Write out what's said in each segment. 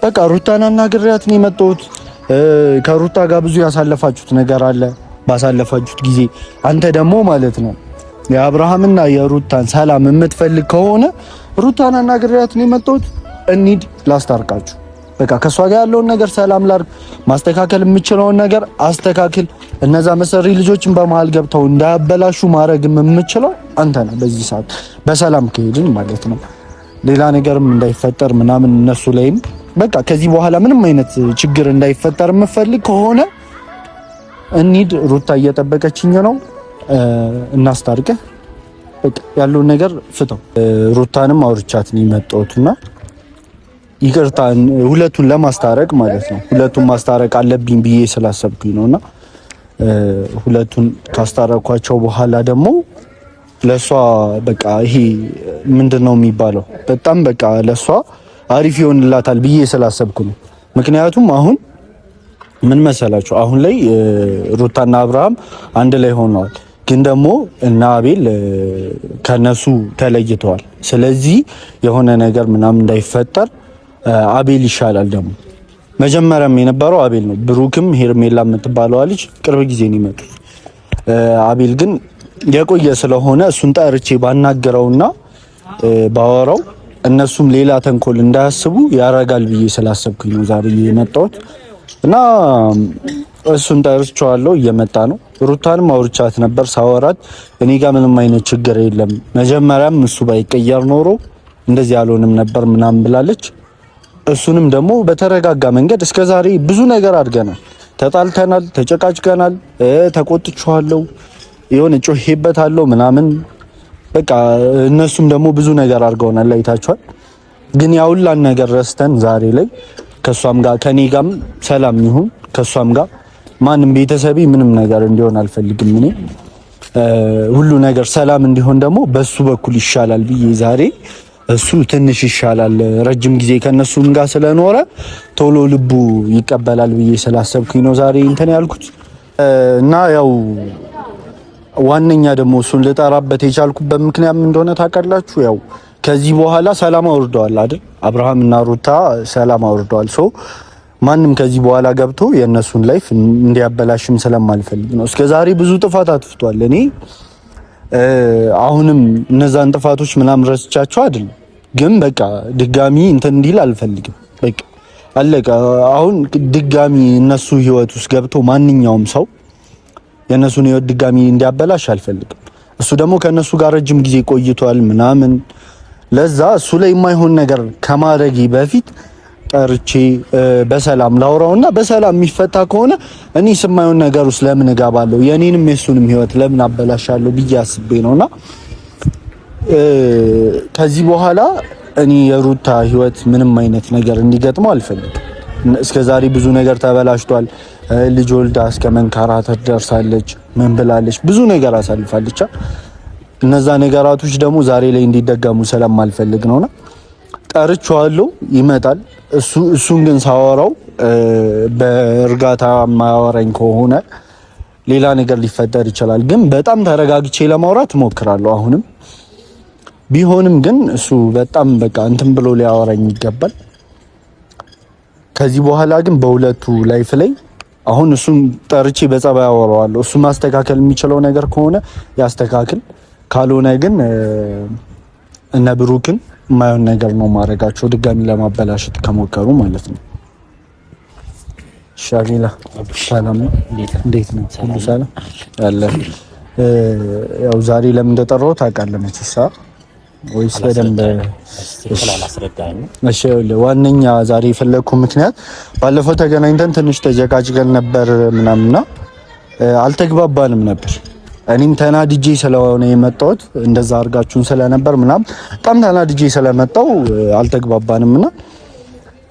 በቃ ሩታን አናግሬያት ነው የመጣሁት። ከሩታ ጋር ብዙ ያሳለፋችሁት ነገር አለ ባሳለፋችሁት ጊዜ። አንተ ደግሞ ማለት ነው የአብርሃምና የሩታን ሰላም የምትፈልግ ከሆነ ሩታን አናግሬያት ነው የመጣሁት። እንሂድ ላስታርቃችሁ። በቃ ከሷ ጋር ያለውን ነገር ሰላም ላርግ። ማስተካከል የምችለውን ነገር አስተካክል። እነዛ መሰሪ ልጆችን በመሃል ገብተው እንዳያበላሹ ማድረግ የምችለው አንተ ነህ። በዚህ ሰዓት በሰላም ከሄድን ማለት ነው ሌላ ነገርም እንዳይፈጠር ምናምን እነሱ ላይም በቃ ከዚህ በኋላ ምንም አይነት ችግር እንዳይፈጠር የምፈልግ ከሆነ እንሂድ። ሩታ እየጠበቀችኝ ነው። እናስታርቅህ። በቃ ያለውን ነገር ፍተው። ሩታንም አውርቻት ነው የመጣሁትና ይቅርታ ሁለቱን ለማስታረቅ ማለት ነው። ሁለቱን ማስታረቅ አለብኝ ብዬ ስላሰብኩኝ ነውና ሁለቱን ካስታረኳቸው በኋላ ደግሞ ለሷ በቃ ይሄ ምንድነው የሚባለው በጣም በቃ ለሷ አሪፍ ይሆንላታል ብዬ ስላሰብኩ ነው። ምክንያቱም አሁን ምን መሰላችሁ አሁን ላይ ሩታና አብርሃም አንድ ላይ ሆነዋል፣ ግን ደግሞ እና አቤል ከነሱ ተለይተዋል። ስለዚህ የሆነ ነገር ምናምን እንዳይፈጠር አቤል ይሻላል። ደግሞ መጀመሪያም የነበረው አቤል ነው። ብሩክም ሄርሜላ የምትባለዋ ልጅ ቅርብ ጊዜ ነው የመጡት። አቤል ግን የቆየ ስለሆነ እሱን ጠርቼ ባናገረውና ባወራው እነሱም ሌላ ተንኮል እንዳያስቡ ያረጋል ብዬ ስላሰብኩኝ ነው ዛሬ የመጣሁት እና እሱን ጠርቼዋለሁ። እየመጣ ነው። ሩታንም አውርቻት ነበር። ሳወራት እኔ ጋር ምንም አይነት ችግር የለም፣ መጀመሪያም እሱ ባይቀየር ኖሮ እንደዚህ ያልሆንም ነበር ምናምን ብላለች። እሱንም ደግሞ በተረጋጋ መንገድ እስከዛሬ ብዙ ነገር አድርገናል። ተጣልተናል፣ ተጨቃጭቀናል፣ ተቆጥቼዋለሁ፣ የሆነ ጮሄበታለሁ ምናምን በቃ እነሱም ደግሞ ብዙ ነገር አድርገውናል፣ አይታችኋል። ግን ያውላን ነገር ረስተን ዛሬ ላይ ከሷም ጋር ከኔ ጋርም ሰላም ይሁን። ከሷም ጋር ማንም ቤተሰቤ ምንም ነገር እንዲሆን አልፈልግም። እኔ ሁሉ ነገር ሰላም እንዲሆን ደግሞ በሱ በኩል ይሻላል ብዬ ዛሬ እሱ ትንሽ ይሻላል ረጅም ጊዜ ከነሱም ጋር ስለኖረ ቶሎ ልቡ ይቀበላል ብዬ ስላሰብኩኝ ነው ዛሬ እንትን ያልኩት እና ያው ዋነኛ ደግሞ እሱን ልጠራበት የቻልኩበት ምክንያት ምን እንደሆነ ታውቃላችሁ? ያው ከዚህ በኋላ ሰላም አውርደዋል አይደል? አብርሃም እና ሩታ ሰላም አውርደዋል። ሶ ማንም ከዚህ በኋላ ገብቶ የእነሱን ላይፍ እንዲያበላሽም ስለማልፈልግ ነው። እስከዛሬ ብዙ ጥፋት አጥፍቷል። እኔ አሁንም እነዛን ጥፋቶች ምናምን ረስቻቸው አይደለም፣ ግን በቃ ድጋሚ እንትን እንዲል አልፈልግም። በቃ አለቀ። አሁን ድጋሚ እነሱ ህይወት ውስጥ ገብቶ ማንኛውም ሰው የነሱን ህይወት ድጋሚ እንዲያበላሽ አልፈልግም። እሱ ደግሞ ከነሱ ጋር ረጅም ጊዜ ቆይቷል ምናምን። ለዛ እሱ ላይ የማይሆን ነገር ከማድረጊ በፊት ጠርቼ በሰላም ላውራውና በሰላም የሚፈታ ከሆነ እኔ የማይሆን ነገር ውስጥ ለምን እገባለሁ? የኔንም የሱንም ህይወት ለምን አበላሻለሁ ብዬ አስቤ ነውና ከዚህ በኋላ እኔ የሩታ ህይወት ምንም አይነት ነገር እንዲገጥመው አልፈልግም። እስከዛሬ ብዙ ነገር ተበላሽቷል። ልጅ ወልዳ እስከ መንከራተት ደርሳለች። ምን ብላለች? ብዙ ነገር አሳልፋለች። እነዛ ነገራቶች ደግሞ ዛሬ ላይ እንዲደገሙ ስለማልፈልግ ነውና ጠርቼዋለሁ። ይመጣል። እሱን ግን ሳወራው በእርጋታ ማወራኝ ከሆነ ሌላ ነገር ሊፈጠር ይችላል። ግን በጣም ተረጋግቼ ለማውራት እሞክራለሁ አሁንም ቢሆንም ግን እሱ በጣም በቃ እንትን ብሎ ሊያወራኝ ይገባል። ከዚህ በኋላ ግን በሁለቱ ላይፍ ላይ አሁን እሱን ጠርቼ በጸባይ አወራዋለሁ። እሱ ማስተካከል የሚችለው ነገር ከሆነ ያስተካክል፣ ካልሆነ ግን እነ ብሩክን የማይሆን ነገር ነው ማድረጋቸው ድጋሚ ለማበላሸት ከሞከሩ ማለት ነው። ሻጊላ ሰላም ነው? እንዴት ነው? ሁሉ ሰላም አለ? ያው ዛሬ ለምን እንደጠራሁት ታውቃለህ መቼስ ወይስ በደንብ እሺ? ዋነኛ ዛሬ የፈለኩ ምክንያት ባለፈው ተገናኝተን ትንሽ ተጀቃጭቀን ነበር ምናምንና አልተግባባንም ነበር። እኔም ተናድጄ ስለሆነ የመጣሁት እንደዛ አድርጋችሁን ስለነበር ምናምን በጣም ተናድጄ ስለመጣሁ አልተግባባንምና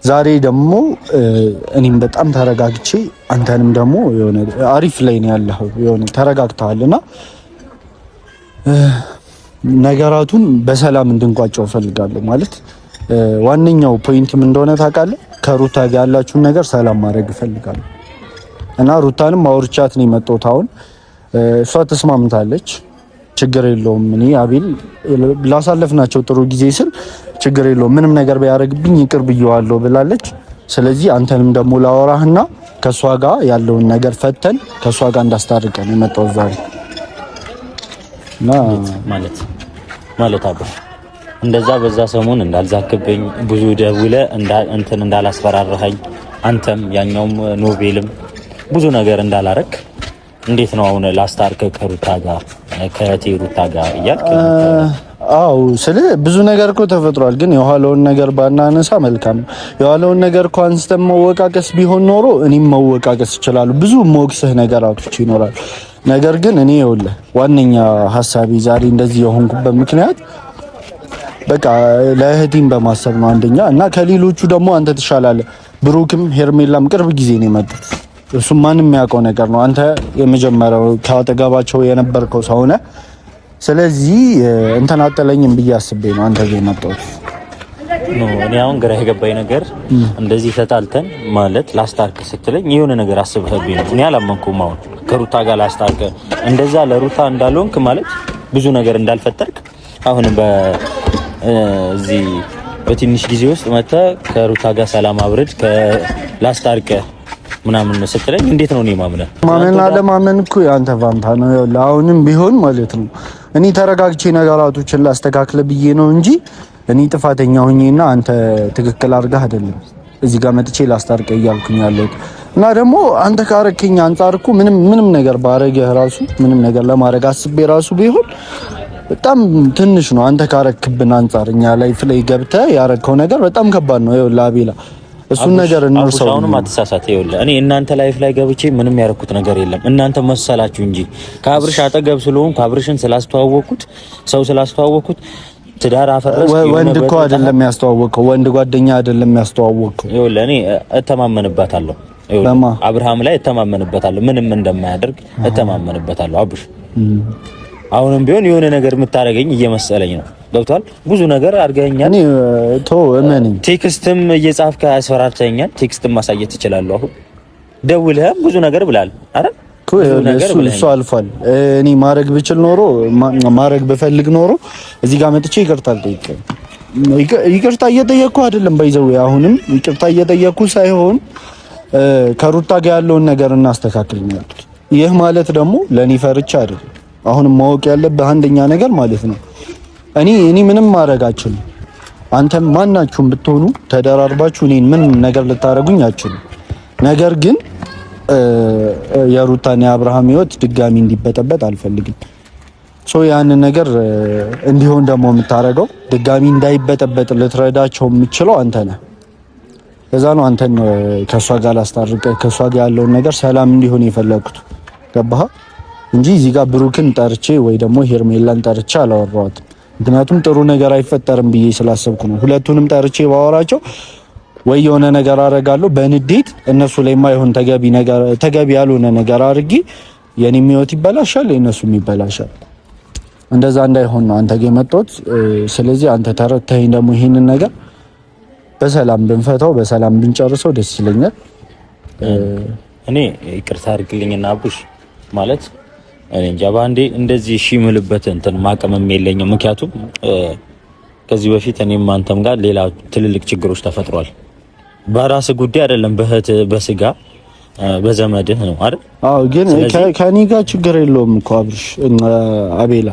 ዛሬ ደግሞ እኔም በጣም ተረጋግቼ አንተንም ደግሞ የሆነ አሪፍ ላይ ነው ያለው የሆነ ተረጋግተሃልና ነገራቱን በሰላም እንድንቋጨው ፈልጋለሁ። ማለት ዋነኛው ፖይንት ምን እንደሆነ ታውቃለህ? ከሩታ ጋር ያላችሁን ነገር ሰላም ማድረግ ፈልጋለሁ እና ሩታንም አውርቻት ነው የመጣሁት። አሁን እሷ ተስማምታለች። ችግር የለውም እኔ አቤል ላሳለፍናቸው ጥሩ ጊዜ ስል ችግር የለውም ምንም ነገር ቢያደርግብኝ ይቅር ብየዋለሁ ብላለች። ስለዚህ አንተንም ደግሞ ላወራህና ከሷ ጋር ያለውን ነገር ፈተን ከሷ ጋር እንዳስታርቀን የመጣው ዛሬ ማለት አባ እንደዛ በዛ ሰሞን እንዳልዛክብኝ ብዙ ደውለ እንትን እንዳላስፈራራኸኝ አንተም ያኛውም ኖቬልም ብዙ ነገር እንዳላረክ እንዴት ነው አሁን ላስታርክ ከሩታ ጋር ከእቴ ሩታ ጋር እያልክ? አው ስለ ብዙ ነገር እኮ ተፈጥሯል፣ ግን የኋላውን ነገር ባናነሳ መልካም ነው። የኋላውን ነገር እኮ አንስተን መወቃቀስ ቢሆን ኖሮ እኔም መወቃቀስ ይችላል፣ ብዙ ሞክስህ ነገራቶች ይኖራል። ነገር ግን እኔ ይኸውልህ ዋነኛ ሐሳቢ ዛሬ እንደዚህ የሆንኩበት ምክንያት በቃ ለእህቴም በማሰብ ነው አንደኛ፣ እና ከሌሎቹ ደግሞ አንተ ትሻላለህ። ብሩክም ሄርሜላም ቅርብ ጊዜ ነው የመጡት። እሱም ማንም የሚያውቀው ነገር ነው። አንተ የመጀመሪያው ካጠገባቸው የነበርከው ሰው ነህ። ስለዚህ እንትን አጠለኝም ብዬ አስቤ ነው አንተ ጋር የመጣሁት። እኔ አሁን ግራ የገባኝ ነገር እንደዚህ ተጣልተን ማለት ላስታርቅ ስትለኝ የሆነ ነገር አስበህብኝ ነው። እኔ አላመንኩም። አሁን ከሩታ ጋር ላስታርቅ እንደዛ ለሩታ እንዳልሆንክ ማለት ብዙ ነገር እንዳልፈጠርክ አሁን በዚህ በትንሽ ጊዜ ውስጥ መጥተህ ከሩታ ጋር ሰላም አብረድ ላስታርቅ ምናምን ስትለኝ እንዴት ነው እኔ ማምነህ? ማመን አለማመን እኮ ያንተ ፋንታ ነው። አሁንም ቢሆን ማለት ነው እኔ ተረጋግቼ ነገራቶችን ላስተካክለ ብዬ ነው እንጂ እኔ ጥፋተኛ ሆኜና አንተ ትክክል አድርገህ አይደለም እዚህ ጋር መጥቼ ላስታርቀ እያልኩኝ ያለሁት። እና ደግሞ አንተ ካረከኝ አንፃር እኮ ምንም ነገር ባረገህ ራሱ ምንም ነገር ለማድረግ አስቤ ራሱ ቢሆን በጣም ትንሽ ነው። አንተ ካረክብን አንፃር እኛ ላይፍ ላይ ገብተህ ያረከው ነገር በጣም ከባድ ነው። ይኸውልህ አቤላ እሱን ነገር እንርሳው። አሁንም አትሳሳት። ይኸውልህ እኔ እናንተ ላይፍ ላይ ገብቼ ምንም ያረኩት ነገር የለም። እናንተ መሰላችሁ እንጂ ከአብርሽ አጠገብ ስለሆንኩ አብርሽን ስላስተዋወቅኩት ሰው ስላስተዋወቅኩት ትዳር አፈረስ። ወንድ እኮ አይደለም ያስተዋወቀው፣ ወንድ ጓደኛ አይደለም ያስተዋወቀው። ይኸውልህ እኔ እተማመንበታለሁ። ይኸውልህ አብርሃም ላይ እተማመንበታለሁ። ምንም እንደማያደርግ እተማመንበታለሁ። አብርሽ አሁንም ቢሆን የሆነ ነገር የምታረገኝ እየመሰለኝ ነው። ገብቷል። ብዙ ነገር አድርገኛል። እኔ እመነኝ። ቴክስትም እየጻፍክ አስፈራርተኛል። ቴክስትም ማሳየት ትችላለህ። አሁን ደውልህም ብዙ ነገር ብላል አይደል? እሱ አልፏል። እኔ ማድረግ ብችል ኖሮ ማድረግ ብፈልግ ኖሮ እዚህ ጋር መጥቼ ይቅርታ አልጠይቅም። ይቅርታ እየጠየቅኩ አይደለም ባይዘው፣ አሁንም ይቅርታ እየጠየቅኩ ሳይሆን ከሩታ ጋር ያለውን ነገር እናስተካክል ነው ያልኩት። ይህ ማለት ደግሞ ለኔ ፈርቻ አይደለም። አሁንም ማወቅ ያለብህ አንደኛ ነገር ማለት ነው እኔ ምንም ማድረግ አልችልም። አንተም ማናችሁም ብትሆኑ ተደራርባችሁ እኔን ምንም ነገር ልታረጉኝ አትችሉም። ነገር ግን የሩታና የአብርሃም ህይወት ድጋሚ እንዲበጠበጥ አልፈልግም። ያንን ነገር እንዲሆን ደግሞ የምታረገው ድጋሚ እንዳይበጠበጥ ልትረዳቸው የምችለው አንተ ነህ። ለዛ ነው አንተን ከሷ ጋር ላስታርቀ ከሷ ጋር ያለውን ነገር ሰላም እንዲሆን የፈለኩት። ገባህ? እንጂ እዚህ ጋር ብሩክን ጠርቼ ወይ ደግሞ ሄርሜላን ጠርቼ አላወራኋትም። ምክንያቱም ጥሩ ነገር አይፈጠርም ብዬ ስላሰብኩ ነው። ሁለቱንም ጠርቼ ባወራቸው ወይ የሆነ ነገር አረጋለሁ በንዴት እነሱ ላይ ማይሆን ተገቢ ያልሆነ ነገር አድርጌ የኔም ህይወት ይበላሻል፣ የእነሱም ይበላሻል። እንደዛ እንዳይሆን ነው አንተ ጋር የመጣሁት። ስለዚህ አንተ ተረተኸኝ ደግሞ ይሄንን ነገር በሰላም ብንፈታው በሰላም ብንጨርሰው ደስ ይለኛል። እኔ ይቅርታ አድርግልኝና አቡሽ ማለት እኔ እንጃ ባንዴ እንደዚህ እሺ ምልበት እንትን ማቀመም የለኝም። ምክንያቱም ከዚህ በፊት እኔም አንተም ጋር ሌላ ትልልቅ ችግሮች ተፈጥሯል። በራስ ጉዳይ አይደለም፣ በእህት በስጋ በዘመድህ ነው አይደል? አዎ። ግን ከኔ ጋር ችግር የለውም እኮ አብርሽ አቤላ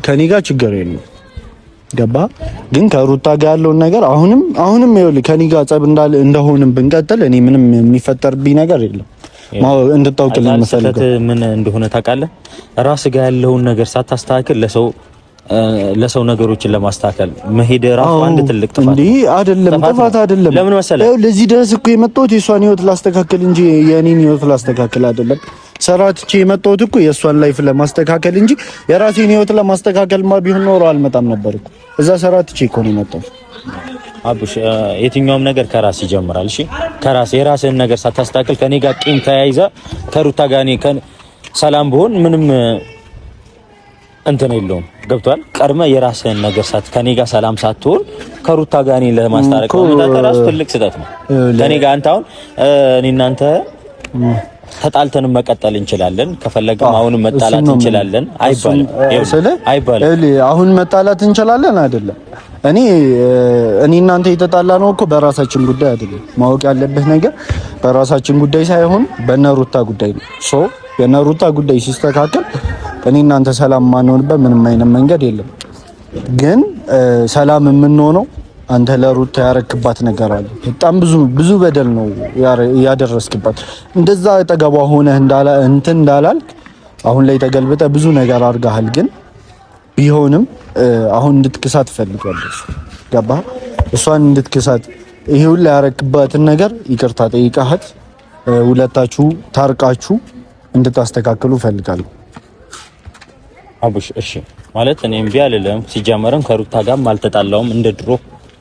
ከኔ ጋር ችግር የለውም። ገባ? ግን ከሩታ ጋር ያለውን ነገር አሁንም ይኸውልህ ከኔ ጋር ጸብ እንደሆንም ብንቀጥል እኔ ምንም የሚፈጠርብኝ ነገር የለም። እንድታውቅልኝ መሰለህ ምን እንደሆነ ታውቃለህ? ራስ ጋር ያለውን ነገር ሳታስተካክል ለሰው ነገሮችን ለማስተካከል መሄድ ራሱ አንድ ትልቅ ጥፋት ነው። እንዴ አይደለም፣ ጥፋት አይደለም። ለምን መሰለህ? ለዚህ ድረስ እኮ የመጣሁት የሷን ህይወት ላስተካክል እንጂ የኔን ህይወት ላስተካክል አይደለም። ሰራትቼ የመጣሁት እኮ የሷን ላይፍ ለማስተካከል እንጂ የራሴን ህይወት ለማስተካከልማ ቢሆን ኖሮ አልመጣም ነበር እኮ። እዛ ሰራትቼ እኮ ነው የመጣሁት። አቡሽ የትኛውም ነገር ከራስ ይጀምራል። እሺ ከራስ የራስህን ነገር ሳታስተካክል ከኔ ጋር ቂም ተያይዛ ከሩታ ጋር እኔ ሰላም ብሆን ምንም እንትን የለውም። ገብቷል? ቀድመህ የራስህን ነገር ከኔ ጋር ሰላም ሳትሆን ከሩታ ጋር እኔ ለማስታረቅ ራሱ ትልቅ ስህተት ነው። ከኔ ጋር አንተ አሁን እኔ እናንተ ተጣልተን መቀጠል እንችላለን፣ ከፈለግም አሁን መጣላት እንችላለን አይባልም። አሁን መጣላት እንችላለን አይደለም። እኔ እናንተ የተጣላ ነው እኮ በራሳችን ጉዳይ አይደለም። ማወቅ ያለብህ ነገር በራሳችን ጉዳይ ሳይሆን በነሩታ ጉዳይ ነው። ሶ የነሩታ ጉዳይ ሲስተካከል እኔ እናንተ ሰላም ማንሆንበት ምንም አይነት መንገድ የለም። ግን ሰላም የምንሆነው አንተ ለሩታ ያረክባት ነገር አለ። በጣም ብዙ በደል ነው ያደረስክባት። እንደዛ አጠገቧ ሆነህ እንዳላልክ አሁን ላይ ተገልብጠ ብዙ ነገር አድርገሃል። ግን ቢሆንም አሁን እንድትክሳት ፈልጋለች። ገባህ? እሷን እንድትክሳት ይሄ ሁሉ ያረክባትን ነገር ይቅርታ ጠይቃት፣ ሁለታችሁ ታርቃችሁ እንድታስተካክሉ ፈልጋለሁ። አቡሽ እሺ ማለት እኔ እምቢ አልልም። ሲጀመርም ከሩታ ጋርም አልተጣላውም፣ እንደ ድሮ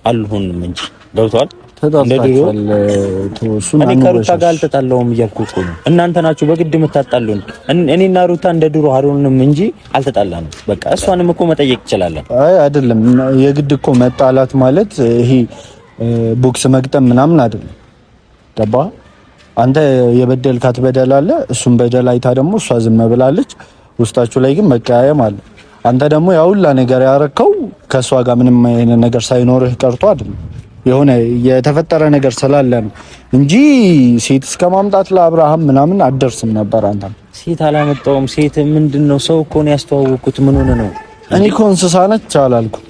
አልሆንም እንጂ ገብቷል። እንደ ድሮ እኔ ከሩታ ጋር አልተጣላውም እያልኩ እኮ ነው። እናንተ ናችሁ በግድ የምታጣሉን። እኔና ሩታ እንደ ድሮ አልሆንም እንጂ አልተጣላንም። በቃ እሷንም እኮ መጠየቅ ይችላል። አይ አይደለም፣ የግድ እኮ መጣላት ማለት ይሄ ቦክስ መግጠም ምናምን አይደለም። ገባህ? አንተ የበደልካት በደል አለ፣ እሱም በደል አይታ ደግሞ እሷ ዝም ብላለች። ውስጣችሁ ላይ ግን መቀያየም አለ። አንተ ደግሞ ያ ሁላ ነገር ያረከው ከሷ ጋር ምንም አይነት ነገር ሳይኖርህ ቀርቶ አይደለም፣ የሆነ የተፈጠረ ነገር ስላለ ነው እንጂ ሴት እስከ ማምጣት ለአብርሃም ምናምን አደርስም ነበር። አንተ ሴት አላመጣውም። ሴት ምንድነው? ሰው እኮ ነው ያስተዋወቅኩት። ምን ሆነ ነው? እኔ እኮ እንስሳ ነች አላልኩም።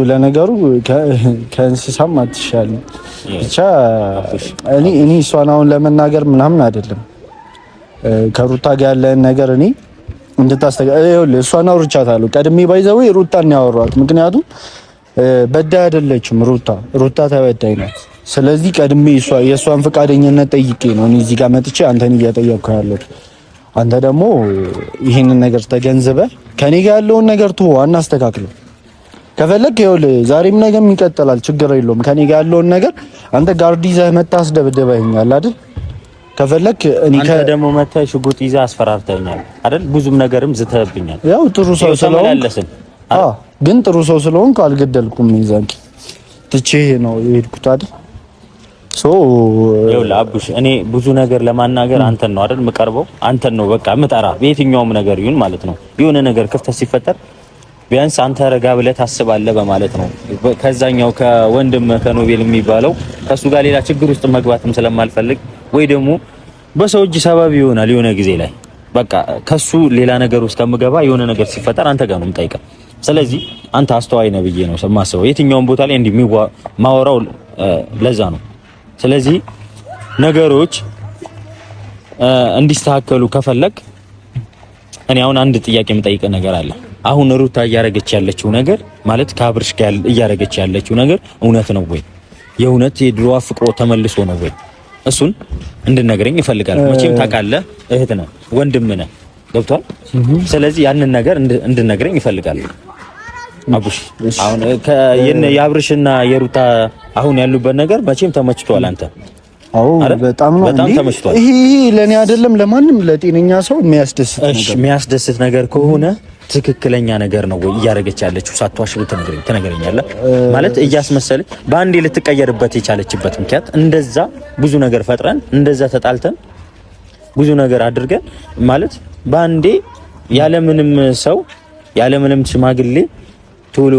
ለነገሩ ከእንስሳም አትሻልም። ብቻ እኔ እሷን አሁን ለመናገር ምናምን አይደለም። ከሩታ ጋር ያለን ነገር እኔ እሷን አውርቻታለሁ። ቀድሜ ባይዘው ሩታን ያወራኋት፣ ምክንያቱም በዳይ አይደለችም ሩታ ተበዳይ ናት። ስለዚህ ቀድሜ የእሷን ፈቃደኝነት ጠይቄ ነው እኔ እዚህ ጋር መጥቼ አንተን እያጠየቅኩ ያለሁት። አንተ ደግሞ ይሄንን ነገር ተገንዝበህ ከኔ ጋር ያለውን ነገር አናስተካክለው። ከፈለክ ይኸውልህ ዛሬም ነገም ይቀጥላል፣ ችግር የለውም። ከኔ ጋር ያለውን ነገር አንተ ጋርድ ይዘህ መጣህ አስደብድበኸኛል አይደል? ከፈለክ አንተ ደግሞ መተህ ሽጉጥ ይዘህ አስፈራርተኛል አይደል? ብዙም ነገርም ዝተህብኛል። ያው ጥሩ ሰው ስለሆንክ ግን ጥሩ ሰው ስለሆንክ አልገደልኩም። ይዛንኪ ትቼ ነው የሄድኩት አይደል? ይኸውልህ አቡሽ፣ እኔ ብዙ ነገር ለማናገር አንተን ነው አይደል የምቀርበው፣ አንተን ነው በቃ የምጠራ በየትኛውም ነገር ይሁን ማለት ነው። የሆነ ነገር ክፍተት ሲፈጠር ቢያንስ አንተ ረጋ ብለህ ታስባለህ በማለት ነው። ከዛኛው ከወንድም ከኖቤል የሚባለው ከሱ ጋር ሌላ ችግር ውስጥ መግባትም ስለማልፈልግ ወይ ደግሞ በሰው እጅ ሰበብ ይሆናል የሆነ ጊዜ ላይ በቃ ከሱ ሌላ ነገር ውስጥ ከምገባ የሆነ ነገር ሲፈጠር አንተ ጋር ነው የምጠይቀው። ስለዚህ አንተ አስተዋይ ነህ ብዬ ነው የማስበው። የትኛውም ቦታ ላይ እንዲህ ማወራው ለዛ ነው። ስለዚህ ነገሮች እንዲስተካከሉ ከፈለግ እኔ አሁን አንድ ጥያቄ የምጠይቀህ ነገር አለ። አሁን ሩታ እያረገች ያለችው ነገር ማለት ከአብርሽ ጋር እያረገች ያለችው ነገር እውነት ነው ወይ? የእውነት የድሮ ፍቅሮ ተመልሶ ነው ወይ? እሱን እንድነግረኝ ይፈልጋል። መቼም ታውቃለህ፣ እህት ነህ፣ ወንድም ነህ፣ ገብቷል። ስለዚህ ያንን ነገር እንድነግረኝ ይፈልጋል። አቡሽ አሁን የአብርሽና የሩታ አሁን ያሉበት ነገር መቼም ተመችቷል አንተ? አዎ በጣም ተመችቷል። ይሄ ለኔ አይደለም ለማንም ለጤነኛ ሰው የሚያስደስት ነገር። እሺ የሚያስደስት ነገር ከሆነ ትክክለኛ ነገር ነው ወይ እያረገች ያለችው? ሳትዋሽ ትነግረኛለህ ማለት እያስመሰለች በአንዴ ልትቀየርበት የቻለችበት ምክንያት እንደዛ ብዙ ነገር ፈጥረን እንደዛ ተጣልተን ብዙ ነገር አድርገን ማለት በአንዴ ያለምንም ሰው ያለምንም ሽማግሌ ቶሎ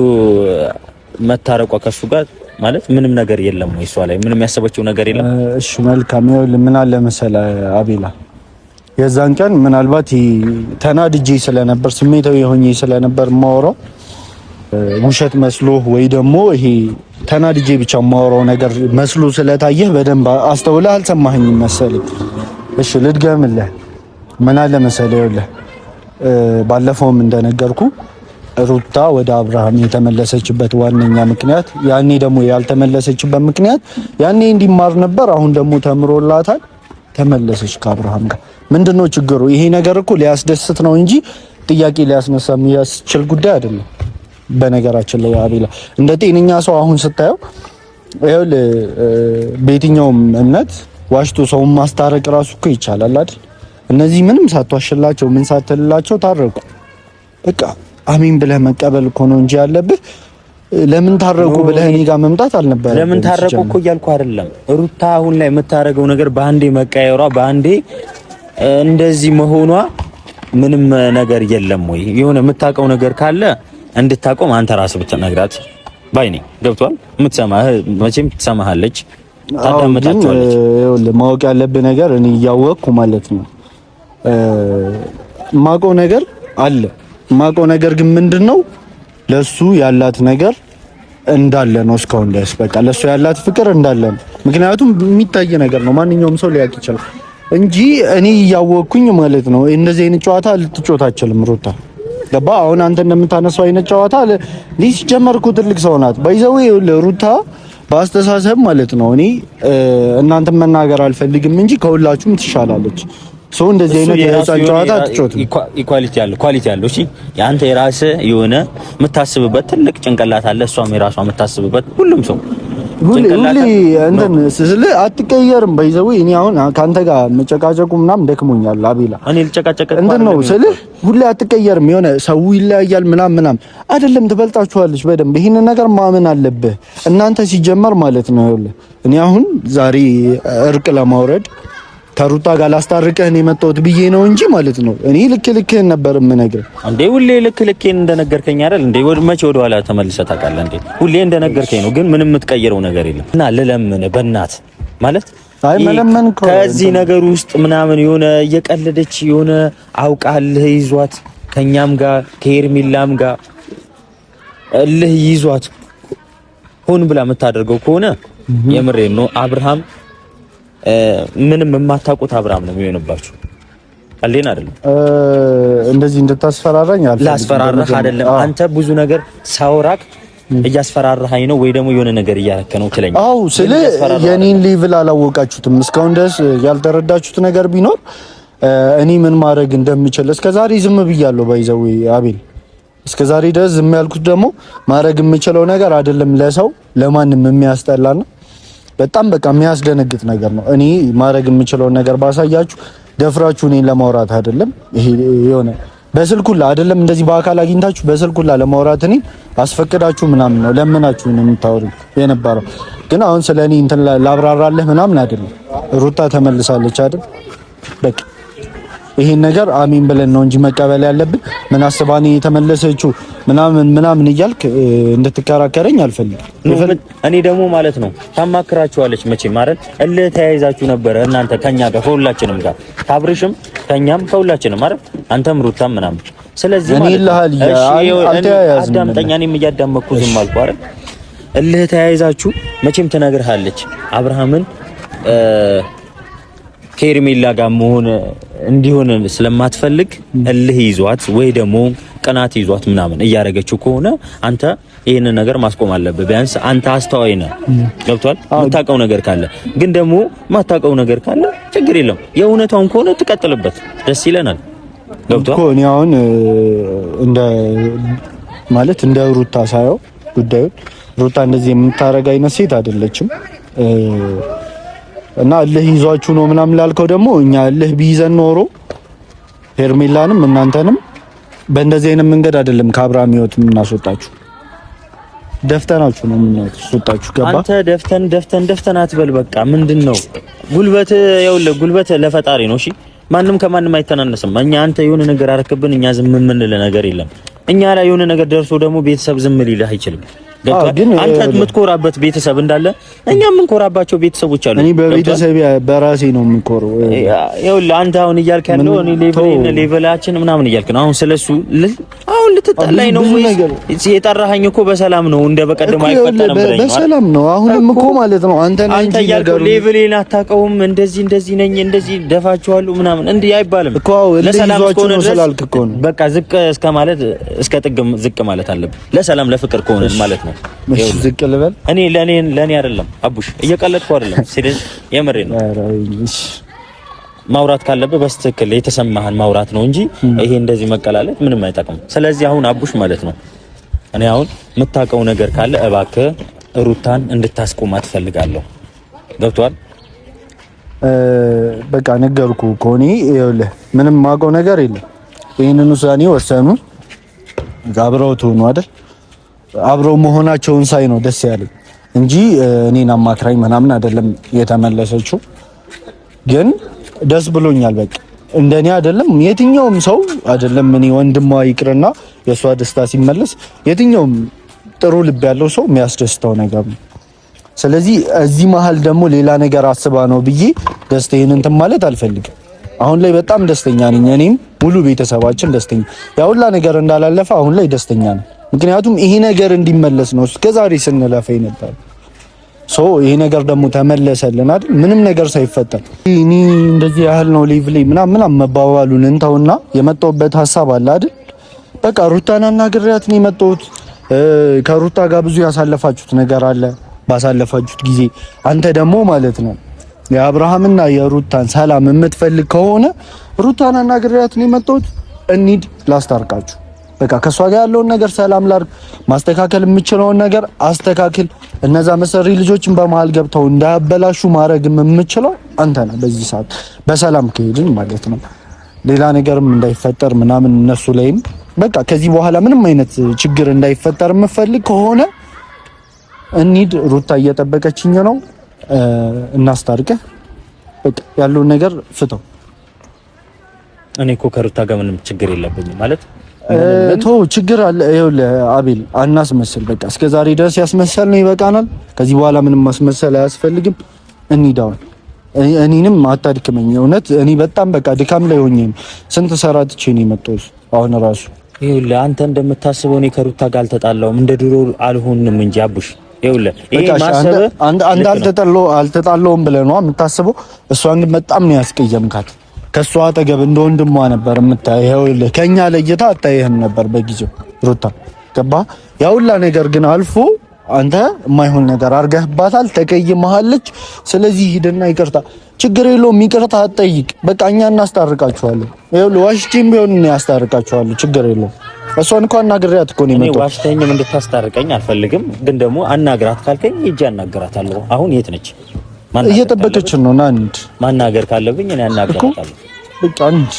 መታረቋ ከሱ ጋር ማለት ምንም ነገር የለም ወይ? እሷ ላይ ምንም ያሰበችው ነገር የለም? እሺ መልካም። ይኸውልህ ምን አለ መሰለህ አቤላ፣ የዛን ቀን ምናልባት ተናድጄ ስለነበር ስሜታዊ ሆኜ ስለነበር ማወራው ውሸት መስሎ ወይ ደግሞ ይሄ ተናድጄ ብቻ ማወራው ነገር መስሎ ስለታየህ በደንብ አስተውለህ አልሰማኸኝም መሰለኝ። እሺ ልድገምልህ። ምን አለ መሰለህ ይኸውልህ ባለፈውም እንደነገርኩ ሩታ ወደ አብርሃም የተመለሰችበት ዋነኛ ምክንያት ያኔ ደግሞ ያልተመለሰችበት ምክንያት ያኔ እንዲማር ነበር። አሁን ደግሞ ተምሮላታል፣ ተመለሰች ከአብርሃም ጋር። ምንድነው ችግሩ? ይሄ ነገር እኮ ሊያስደስት ነው እንጂ ጥያቄ ሊያስነሳ የሚያስችል ጉዳይ አይደለም። በነገራችን ላይ አቤላ እንደ ጤነኛ ሰው አሁን ስታየው ይኸውልህ በየትኛውም እምነት ዋሽቶ ሰውን ማስታረቅ ራሱ እኮ ይቻላል አይደል? እነዚህ ምንም ሳትዋሽላቸው ምን ሳትልላቸው ታረቁ። በቃ አሚን ብለህ መቀበል እኮ ነው እንጂ ያለብህ ለምን ታረቁ ብለህ እኔ ጋር መምጣት አልነበረም። ለምን ታረቁ እኮ እያልኩ አይደለም። ሩታ አሁን ላይ የምታረገው ነገር በአንዴ መቀየሯ በአንዴ እንደዚህ መሆኗ ምንም ነገር የለም ወይ? የሆነ የምታውቀው ነገር ካለ እንድታቆም አንተ ራስህ ብትነግራት ባይኔ ገብቷል። የምትሰማህ መቼም ትሰማሃለች፣ ታዳምጣቸዋለች። ማወቅ ያለብህ ነገር እኔ እያወቅኩ ማለት ነው ማውቀው ነገር አለ። ማውቀው ነገር ግን ምንድነው ለሱ ያላት ነገር እንዳለ ነው እስካሁን ድረስ። በቃ ለሱ ያላት ፍቅር እንዳለ ነው። ምክንያቱም የሚታይ ነገር ነው፣ ማንኛውም ሰው ሊያውቅ ይችላል እንጂ እኔ እያወቅኩኝ ማለት ነው እንደዚህ አይነት ጨዋታ ልትጮት አትችልም ሩታ። ገባ? አሁን አንተ እንደምታነሳው አይነት ጨዋታ ሲጀመር እኮ ትልቅ ሰው ናት። ባይዘው ሩታ በአስተሳሰብ ማለት ነው እኔ እናንተ መናገር አልፈልግም እንጂ ከሁላችሁም ትሻላለች። ሰው እንደዚህ አይነት የህፃን ጨዋታ አትጮትም። ኳሊቲ ያለው እሺ፣ ያንተ የራስህ የሆነ የምታስብበት ትልቅ ጭንቅላት አለ፣ እሷም የራሷ የምታስብበት ሁሉም ሰው ሁሌ እንትን ስለ አትቀየርም። ባይዘው እኔ አሁን ካንተ ጋር መጨቃጨቁ ምናምን ደክሞኛል። አቤላ እኔ ልጨቃጨቅ እንትን ነው ስለ ሁሌ አትቀየርም። የሆነ ሰው ይለያያል ምናምን አይደለም፣ ትበልጣችኋለች በደንብ። ይሄን ነገር ማመን አለብህ እናንተ ሲጀመር ማለት ነው። እኔ አሁን ዛሬ እርቅ ለማውረድ ከሩታ ጋር ላስታርቀህ ነው የመጣሁት ብዬ ነው እንጂ ማለት ነው እኔ ልክህን ነበር የምነግርህ። እንዴ ሁሌ ልክህን እንደነገርከኝ አይደል እንዴ? መቼ ወደ ኋላ ተመልሰህ ታውቃለህ እንዴ? ሁሌ እንደነገርከኝ ነው፣ ግን ምንም የምትቀይረው ነገር የለም። እና ልለምን በእናት ማለት አይ መለመን ከዚህ ነገር ውስጥ ምናምን የሆነ እየቀለደች የሆነ አውቃልህ ይዟት ከኛም ጋር ከሄርሚላም ጋር እልህ ይዟት ሆን ብላ የምታደርገው ከሆነ የምሬን ነው አብርሃም ምንም የማታውቁት አብርሃም ነው የሚሆንባችሁ። አለኝ አይደለም እንደዚህ እንድታስፈራራኝ ላስፈራራህ አይደለም። አንተ ብዙ ነገር ሳውራክ እያስፈራራኸኝ ነው ወይ ደግሞ የሆነ ነገር እያረከ ነው ትለኝ። አው ስለ የኔን ሌቭል አላወቃችሁትም። እስካሁን ድረስ ያልተረዳችሁት ነገር ቢኖር እኔ ምን ማድረግ እንደምችል እስከዛሬ ዝም ብያለሁ። ባይዘው አቤል እስከዛሬ ድረስ ዝም ያልኩት ደግሞ ማድረግ የምችለው ነገር አይደለም ለሰው ለማንም የሚያስጠላና በጣም በቃ የሚያስደነግጥ ነገር ነው። እኔ ማድረግ የምችለው ነገር ባሳያችሁ ደፍራችሁ እኔን ለማውራት አይደለም። ይሄ የሆነ በስልኩላ አይደለም እንደዚህ በአካል አግኝታችሁ በስልኩላ ለማውራት እኔ አስፈቅዳችሁ ምናምን ነው ለምናችሁ ነው የምታወሩኝ የነበረው። ግን አሁን ስለኔ እንትን ላብራራለህ ምናምን አይደለም። ሩታ ተመልሳለች አይደል? በቃ ይሄን ነገር አሚን ብለን ነው እንጂ መቀበል ያለብን። ምን አስባኔ የተመለሰችው ምናምን እያልክ እንድትከራከረኝ አልፈልግም። እኔ ደግሞ ማለት ነው ታማክራችኋለች መቼም ማለት እልህ ተያይዛችሁ ነበረ እናንተ ከኛ ጋር ከሁላችንም ጋር ካብርሽም ከኛም ከሁላችንም ማለት አንተም ሩታም ምናምን። ስለዚህ ማለት አዳምጠኛ እኔም እያዳመኩ ዝም አልኩ አይደል? እልህ ተያይዛችሁ መቼም ትነግርሃለች አብርሃምን ከሄርሜላ ጋር መሆን እንዲሆን ስለማትፈልግ እልህ ይዟት ወይ ደግሞ ቅናት ይዟት ምናምን እያረገችው ከሆነ አንተ ይሄን ነገር ማስቆም አለብህ። ቢያንስ አንተ አስተዋይ ነህ፣ ገብቷል? የምታውቀው ነገር ካለ ግን ደግሞ የማታውቀው ነገር ካለ ችግር የለም። የእውነታውን ከሆነ ትቀጥልበት፣ ደስ ይለናል። ገብቷል እኮ እኔ አሁን እንደ ሩታ ሳየው ጉዳዩን ሩታ እንደዚህ የምታረጋ አይነት ሴት አይደለችም። እና እልህ ይዟችሁ ነው ምናምን ላልከው ደግሞ እኛ እልህ ቢይዘን ኖሮ ሄርሜላንም እናንተንም በእንደዚህ አይነት መንገድ አይደለም ከአብርሃም ህይወት የምናስወጣችሁ። ደፍተናችሁ ነው የምናስወጣችሁ። ገባ? አንተ ደፍተን አትበል። በቃ ምንድነው ጉልበት ለፈጣሪ ነው። እሺ ማንም ከማንም አይተናነስም። እኛ አንተ የሆነ ነገር አረክብን፣ እኛ ዝም የምንል ነገር የለም። እኛ ላይ የሆነ ነገር ደርሶ ደግሞ ቤተሰብ ዝም ሊልህ አይችልም። አንተ የምትኮራበት ቤተሰብ እንዳለ እኛ የምንኮራባቸው ቤተሰቦች አሉ። እኔ በቤተሰብ በራሴ ነው የምንኮረው። ይኸውልህ አንተ አሁን እያልክ ያለው እኔ ሌቭላችን ምናምን እያልክ ነው። አሁን ስለሱ አሁን ልትጠላኝ ነው ወይስ የጠራኸኝ እኮ በሰላም ነው? እንደ በቀደም አይፈጠንም ብለኝ በሰላም ነው። አሁንም እኮ ማለት ነው አንተ እያልከው ሌቭሌን አታውቀውም። እንደዚህ ነኝ እንደዚህ ደፋችኋለሁ ምናምን እንዲህ አይባልም እኮ። ለሰላም ከሆነ ስላልክ እኮ ነው በቃ ዝቅ እስከ ማለት እስከ ጥግ ዝቅ ማለት አለብህ። ለሰላም ለፍቅር ከሆነ ማለት ነው። ዝቅ ልበል እኔ ለኔ አይደለም አቡሽ፣ እየቀለድኩ አይደለም። ስለዚህ የምሬ ነው። ማውራት ካለብህ በስትክክል የተሰማህን ማውራት ነው እንጂ ይሄ እንደዚህ መቀላለድ ምንም አይጠቅም። ስለዚህ አሁን አቡሽ ማለት ነው እኔ አሁን የምታውቀው ነገር ካለ እባክህ ሩታን እንድታስቆማት ፈልጋለሁ። ገብቷል? በቃ ነገርኩህ እኮ እኔ ይኸውልህ ምንም የማውቀው ነገር የለም። ይሄንን ውሳኔ ወሰኑ አብረው ትሆኑ አይደል? አብረው መሆናቸውን ሳይ ነው ደስ ያለኝ እንጂ እኔን አማክራኝ ምናምን አይደለም የተመለሰችው። ግን ደስ ብሎኛል። በቃ እንደኔ አይደለም የትኛውም ሰው አይደለም እኔ ወንድሟ ይቅርና የሷ ደስታ ሲመለስ የትኛውም ጥሩ ልብ ያለው ሰው የሚያስደስተው ነገር ነው። ስለዚህ እዚህ መሀል ደግሞ ሌላ ነገር አስባ ነው ብዬ ደስታዬን እንትን ማለት አልፈልግም። አሁን ላይ በጣም ደስተኛ ነኝ። እኔም ሙሉ ቤተሰባችን ደስተኛ ያ ሁላ ነገር እንዳላለፈ አሁን ላይ ደስተኛ ነኝ። ምክንያቱም ይሄ ነገር እንዲመለስ ነው እስከዛሬ ስንለፋ ነበር። ይሄ ነገር ደግሞ ተመለሰልን አይደል? ምንም ነገር ሳይፈጠር እኔ እንደዚህ ያህል ነው ሌቭሌ ምናምን መባባሉን እንተውና የመጣሁበት ሐሳብ አለ አይደል? በቃ ሩታን አናግሬያት ነው የመጣሁት። ከሩታ ጋር ብዙ ያሳለፋችሁት ነገር አለ። ባሳለፋችሁት ጊዜ አንተ ደግሞ ማለት ነው የአብርሃምና የሩታን ሰላም የምትፈልግ ከሆነ ሩታን አናግሬያት ነው የመጣሁት። እንሂድ ላስታርቃችሁ። በቃ ከሷ ጋር ያለውን ነገር ሰላም ላድርግ። ማስተካከል የምችለውን ነገር አስተካክል። እነዛ መሰሪ ልጆችን በመሃል ገብተው እንዳያበላሹ ማድረግ የምችለው አንተ ነህ። በዚህ ሰዓት በሰላም ከሄድን ማለት ነው ሌላ ነገርም እንዳይፈጠር ምናምን እነሱ ላይም በቃ ከዚህ በኋላ ምንም አይነት ችግር እንዳይፈጠር የምፈልግ ከሆነ እንሂድ። ሩታ እየጠበቀችኝ ነው። እናስታርቅህ። በቃ ያለውን ነገር ፍተው። እኔ እኮ ከሩታ ጋር ምንም ችግር የለብኝም ማለት ችግር አለ። ይኸውልህ አቤል አናስመስል። በቃ እስከዛሬ ድረስ ያስመሰል ነው ይበቃናል። ከዚህ በኋላ ምንም ማስመሰል አያስፈልግም። እንሂዳውን እኔንም አታድክመኝ። እውነት እኔ በጣም በቃ ድካም ላይ ሆኜ ስንት ሰራትቼ ነው የመጣሁት። አሁን ራሱ ይኸውልህ አንተ እንደምታስበው እኔ ከሩታ ጋር አልተጣላሁም፣ እንደ ድሮ አልሆንም እንጂ አቡሽ ይኸውልህ ይሄ ማሰብ አንተ አልተጣላሁም ብለህ ነው የምታስበው። እሷን ግን በጣም ነው ያስቀየምካት። ከሷ አጠገብ እንደ ወንድሟ ነበር የምታየው። ከኛ ለይታ አታየህም ነበር በጊዜው ሩታ ገባ። ያ ሁላ ነገር ግን አልፎ አንተ የማይሆን ነገር አድርገህባታል፣ ተቀይመሃለች። ስለዚህ ሂድና ይቅርታ፣ ችግር የለውም ይቅርታ አትጠይቅ። በቃ እኛ እናስታርቃችኋለን። ይኸውልህ ዋሽቼም ቢሆን ያስታርቃችኋለሁ፣ ችግር የለውም። እሷን እንኳን አናግሬያት እኮ ነው የመጣሁት። ዋሽተኝም እንድታስታርቀኝ አልፈልግም፣ ግን ደግሞ አናግራት ካልከኝ ሂጅ አናግራታለሁ። አሁን የት ነች? እየጠበቀችን ነው። ና እንሂድ። ማናገር ካለብኝ እኔ አናግራታለሁ። በቃ እንሂድ።